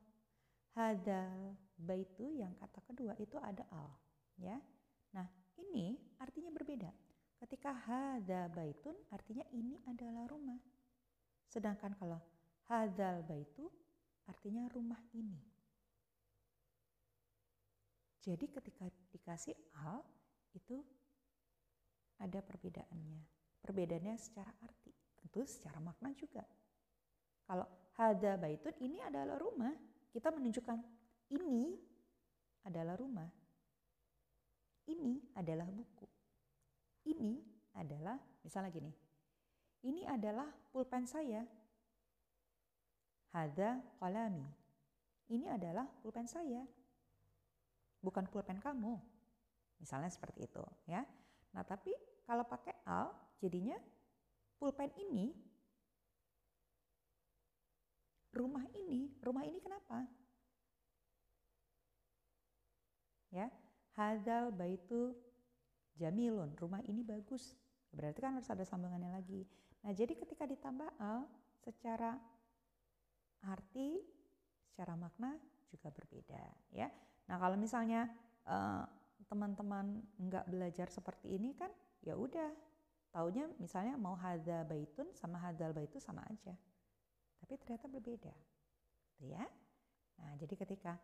Hadzal baitu yang kata kedua itu ada al, ya. Nah, ini artinya berbeda. Ketika hada baitun artinya ini adalah rumah. Sedangkan kalau hadzal baitu artinya rumah ini. Jadi ketika dikasih al itu ada perbedaannya. Perbedaannya secara arti, tentu secara makna juga. Kalau hada baitun ini adalah rumah, kita menunjukkan ini adalah rumah. Ini adalah buku. Ini adalah, misalnya gini, ini adalah pulpen saya. Hada qalami. Ini adalah pulpen saya. Bukan pulpen kamu. Misalnya seperti itu, ya. Nah, tapi kalau pakai al jadinya pulpen ini, rumah ini kenapa? Ya, hadzal baitu jamilun, rumah ini bagus. Berarti kan harus ada sambungannya lagi. Nah, jadi ketika ditambah al secara arti, secara makna juga berbeda, ya. Nah, kalau misalnya teman-teman nggak belajar seperti ini kan, ya udah, taunya misalnya mau hadza baitun sama hadzal baitu sama aja. Tapi ternyata berbeda, gitu ya. Nah, jadi ketika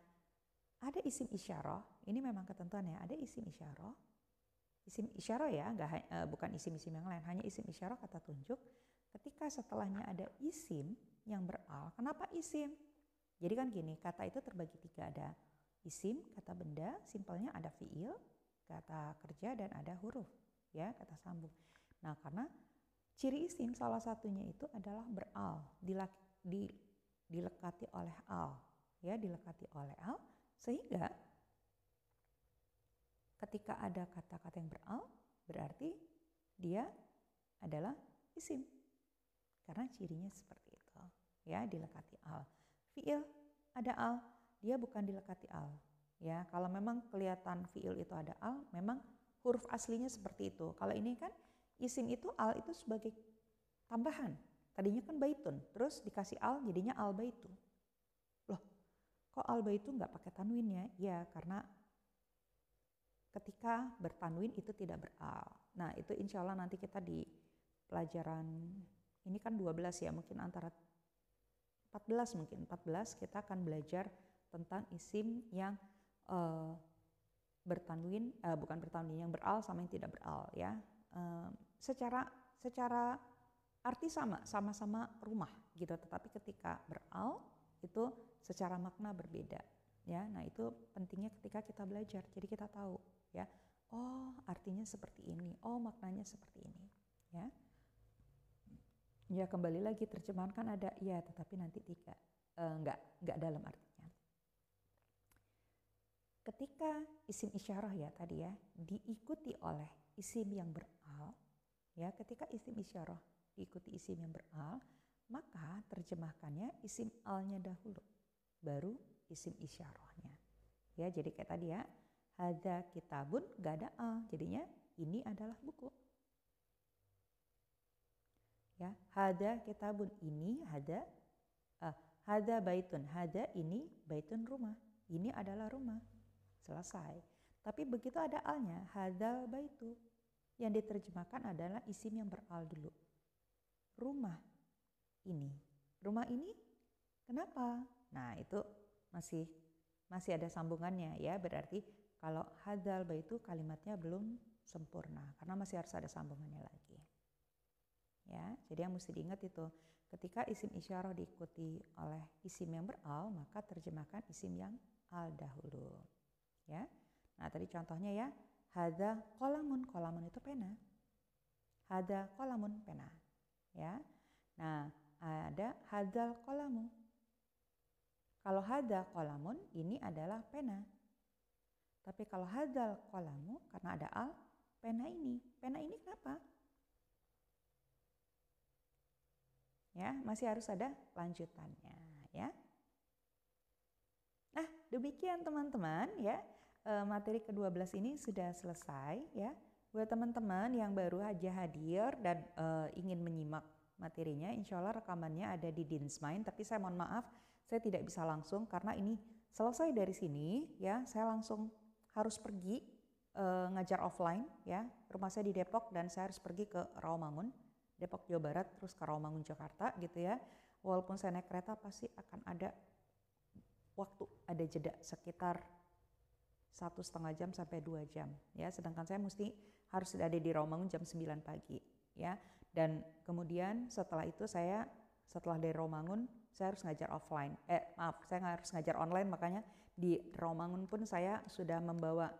ada isim isyarah, ini memang ketentuannya, ada isim isyarah ya, bukan isim-isim yang lain, hanya isim isyarah kata tunjuk. Ketika setelahnya ada isim yang beral, kenapa isim? Jadi kan gini, kata itu terbagi tiga, ada isim, kata benda, simpelnya ada fiil, kata kerja, dan ada huruf, ya, kata sambung. Nah, karena ciri isim salah satunya itu adalah beral, dilekati oleh al, ya, dilekati oleh al, sehingga ketika ada kata-kata yang beral, berarti dia adalah isim, karena cirinya seperti itu, ya, dilekati al. Fiil ada al, dia bukan dilekati al, ya. Kalau memang kelihatan fiil itu ada al, memang huruf aslinya seperti itu. Kalau ini kan isim itu al itu sebagai tambahan. Tadinya kan baitun, terus dikasih al jadinya al baitu. Loh, kok al baitu nggak pakai tanwin ya? Ya, karena ketika bertanwin itu tidak beral. Nah, itu insya Allah nanti kita di pelajaran ini kan 12 ya, mungkin antara 14 kita akan belajar tentang isim yang bertanwin, bukan bertanwin, yang beral sama yang tidak beral, ya. Secara arti sama-sama rumah gitu, tetapi ketika beral itu secara makna berbeda, ya. Nah, itu pentingnya ketika kita belajar, jadi kita tahu, ya. Oh, artinya seperti ini, oh maknanya seperti ini, ya. Ya, kembali lagi terjemahan kan ada ya, tetapi nanti tidak, enggak dalam artinya. Ketika isim isyarah ya tadi ya diikuti oleh isim yang beral, ya, ketika isim isyarah diikuti isim yang beral, maka terjemahkannya isim alnya dahulu, baru isim isyarahnya. Ya, jadi kayak tadi ya, hadza kitabun gak ada al, jadinya ini adalah buku. Ya, hadza kitabun, ini hadza baitun, hadza ini baitun, rumah, ini adalah rumah. Selesai. Tapi begitu ada alnya, hadzal baitu, yang diterjemahkan adalah isim yang beral dulu. Rumah ini kenapa? Nah, itu masih ada sambungannya, ya. Berarti kalau hadzal baitu kalimatnya belum sempurna karena masih harus ada sambungannya lagi. Ya, jadi yang mesti diingat itu, ketika isim isyarah diikuti oleh isim yang beral, maka terjemahkan isim yang al dahulu. Ya. Nah, tadi contohnya ya, hadza qalamun, qalamun itu pena. Hadza qalamun, pena. Ya. Nah, ada hadzal qalamu. Kalau hadza qalamun ini adalah pena. Tapi kalau hadzal qalamu karena ada al, pena ini kenapa? Ya, masih harus ada lanjutannya, ya. demikian teman-teman ya. Materi ke-12 ini sudah selesai ya. Buat teman-teman yang baru aja hadir dan ingin menyimak materinya, insya Allah rekamannya ada di Dinsmind, tapi saya mohon maaf, saya tidak bisa langsung karena ini selesai dari sini ya, saya langsung harus pergi ngajar offline ya. Rumah saya di Depok dan saya harus pergi ke Rawamangun, Depok Jawa Barat, terus ke Rawamangun Jakarta gitu ya. Walaupun saya naik kereta pasti akan ada waktu, ada jeda sekitar 1,5 jam sampai 2 jam ya, sedangkan saya harus ada di Rawamangun jam 9 pagi ya. Dan kemudian setelah itu setelah dari Rawamangun saya harus ngajar offline, saya harus ngajar online, makanya di Rawamangun pun saya sudah membawa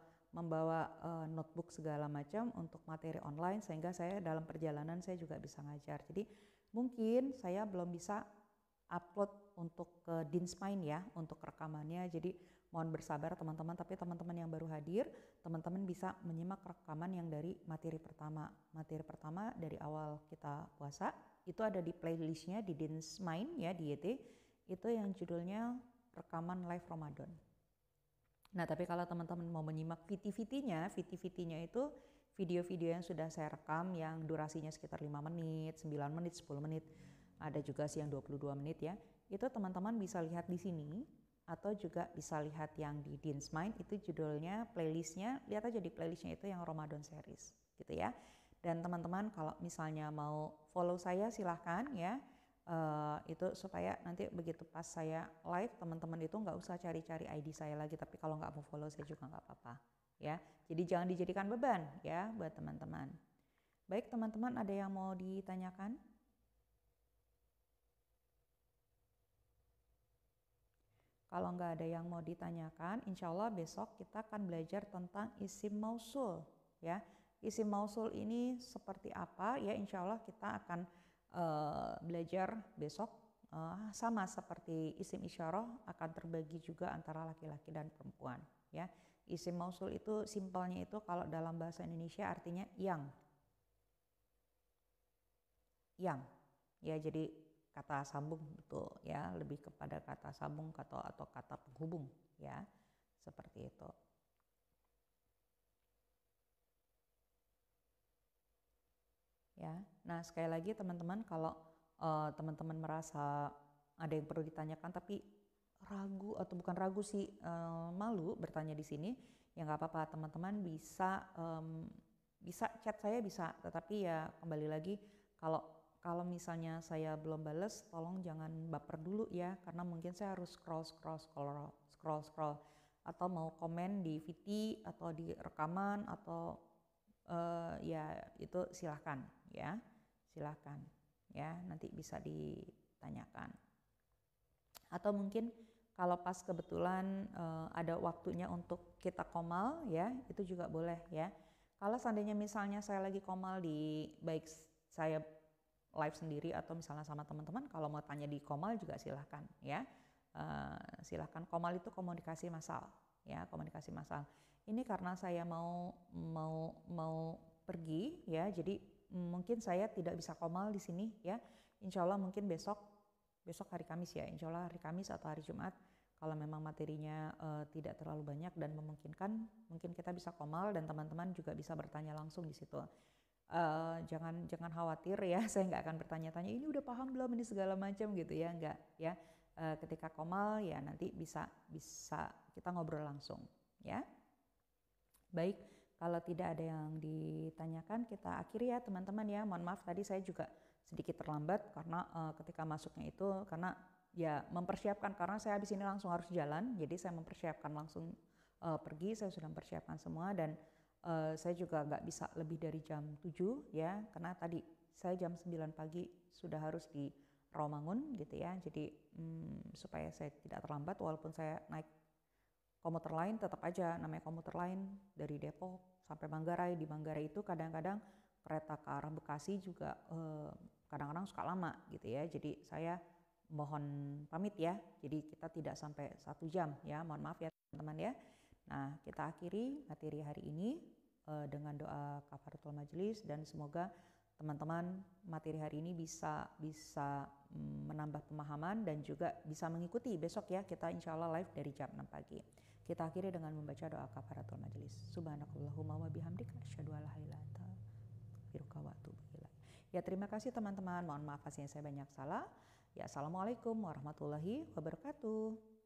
notebook segala macam untuk materi online, sehingga saya dalam perjalanan saya juga bisa ngajar. Jadi mungkin saya belum bisa upload untuk ke Dinsmind ya untuk rekamannya, jadi mohon bersabar teman-teman. Tapi teman-teman yang baru hadir, teman-teman bisa menyimak rekaman yang dari materi pertama dari awal kita puasa, itu ada di playlistnya di Dinsmind ya, di YT, itu yang judulnya rekaman live Ramadan. Nah, tapi kalau teman-teman mau menyimak VT-VT-nya itu video-video yang sudah saya rekam yang durasinya sekitar 5 menit, 9 menit, 10 menit, ada juga sih yang 22 menit ya. Itu teman-teman bisa lihat di sini atau juga bisa lihat yang di Dinsmind, itu judulnya, playlistnya, lihat aja di playlistnya itu yang Ramadan series gitu ya. Dan teman-teman kalau misalnya mau follow saya silahkan ya. Itu supaya nanti begitu pas saya live teman-teman itu nggak usah cari-cari ID saya lagi, tapi kalau nggak mau follow saya juga nggak apa-apa ya. Jadi jangan dijadikan beban ya buat teman-teman. Baik teman-teman, ada yang mau ditanyakan? Kalau nggak ada yang mau ditanyakan, insya Allah besok kita akan belajar tentang isim mausul ya. Isim mausul ini seperti apa ya, insya Allah kita akan belajar besok. Sama seperti isim isyarah akan terbagi juga antara laki-laki dan perempuan ya. Isim mausul itu simpelnya itu kalau dalam bahasa Indonesia artinya yang ya, jadi kata sambung betul ya, lebih kepada kata sambung atau kata penghubung ya, seperti itu. Ya, nah sekali lagi teman-teman, kalau teman-teman merasa ada yang perlu ditanyakan tapi ragu, atau bukan ragu sih, malu bertanya di sini, ya nggak apa-apa, teman-teman bisa chat saya bisa, tetapi ya kembali lagi, kalau misalnya saya belum bales, tolong jangan baper dulu ya, karena mungkin saya harus scroll atau mau komen di VT atau di rekaman atau ya itu silahkan ya, nanti bisa ditanyakan. Atau mungkin kalau pas kebetulan ada waktunya untuk kita komal ya, itu juga boleh ya. Kalau seandainya misalnya saya lagi komal baik saya live sendiri atau misalnya sama teman-teman, kalau mau tanya di komal juga silahkan ya. Silahkan, komal itu komunikasi massal ya, komunikasi massal. Ini karena saya mau pergi ya, jadi mungkin saya tidak bisa komal di sini ya. Insya Allah mungkin besok hari Kamis ya, insya Allah hari Kamis atau hari Jumat, kalau memang materinya tidak terlalu banyak dan memungkinkan, mungkin kita bisa komal dan teman-teman juga bisa bertanya langsung di situ. Jangan khawatir ya, saya nggak akan bertanya-tanya ini udah paham belum ini segala macam gitu ya, enggak ya. Ketika komal ya nanti bisa kita ngobrol langsung ya. Baik, kalau tidak ada yang ditanyakan kita akhiri ya teman-teman ya. Mohon maaf tadi saya juga sedikit terlambat karena ketika masuknya itu karena ya mempersiapkan, karena saya habis ini langsung harus jalan, jadi saya mempersiapkan langsung pergi, saya sudah mempersiapkan semua dan saya juga nggak bisa lebih dari jam 7 ya, karena tadi saya jam 9 pagi sudah harus di Rawamangun gitu ya, jadi supaya saya tidak terlambat, walaupun saya naik komuter lain tetap aja namanya komuter lain dari Depok sampai Manggarai. Di Manggarai itu kadang-kadang kereta ke arah Bekasi juga kadang-kadang suka lama gitu ya, jadi saya mohon pamit ya, jadi kita tidak sampai 1 jam ya, mohon maaf ya teman-teman ya. Nah, kita akhiri materi hari ini dengan doa kafaratul majelis dan semoga teman-teman materi hari ini bisa menambah pemahaman dan juga bisa mengikuti besok ya, kita insya Allah live dari jam 6 pagi. Kita akhiri dengan membaca doa kafaratul majelis. Subhanakallahumma wa bihamdika asyhadu an la ilaha illa anta astaghfiruka wa atubu ilaik. Ya, terima kasih teman-teman. Mohon maaf pastinya saya banyak salah. Ya, assalamualaikum warahmatullahi wabarakatuh.